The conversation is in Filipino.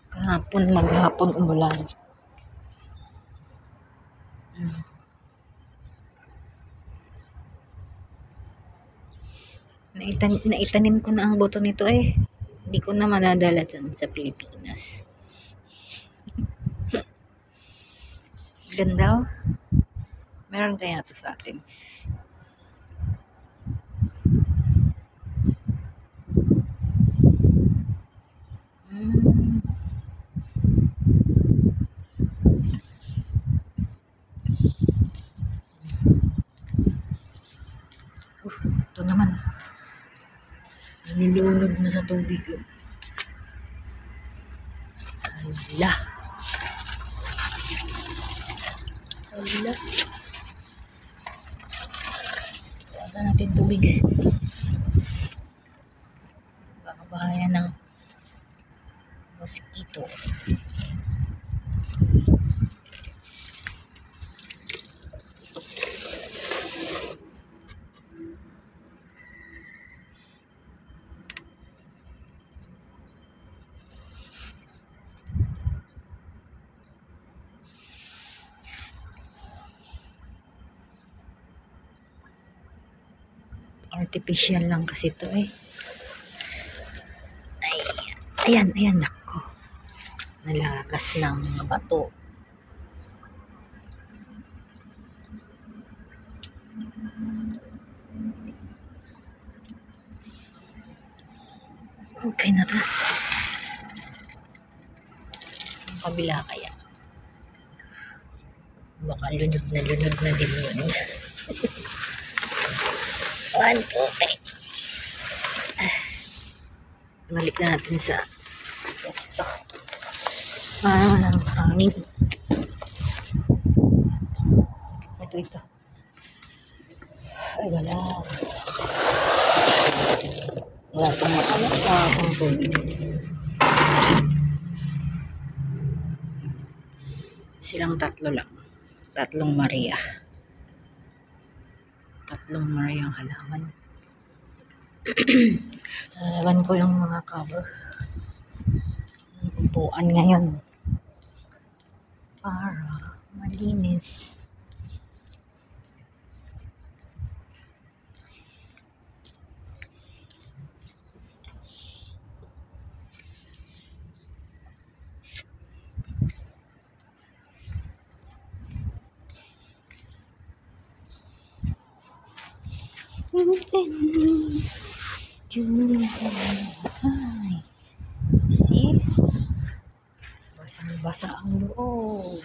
Kahapon, maghapon umulan. Naitanim ko na ang boto nito eh. Hindi ko na madadala dyan sa Pilipinas. Ganda oh. Meron kaya ito sa atin. Ito naman. Nilunod na sa tubig. Hala. Hala. Tawagan natin tubig. Baka bahaya ng mosquito. Artificial lang kasi ito eh. Ayan, nako. Nalagas ng mga bato. Okay na to. Ang kabila kaya. Baka lunod na din yun. 1, 2, 3. Balik na natin sa pesto. Ang hangin. Ito. Ay, wala. Wala pang makalat sa akong tubig. Silang tatlo lang. Tatlong Maria. Tatlong Maria ang halaman. Laban ko yung mga cover. Upuan ngayon. Para malinis. Ay, see? Basang-basa ang loob.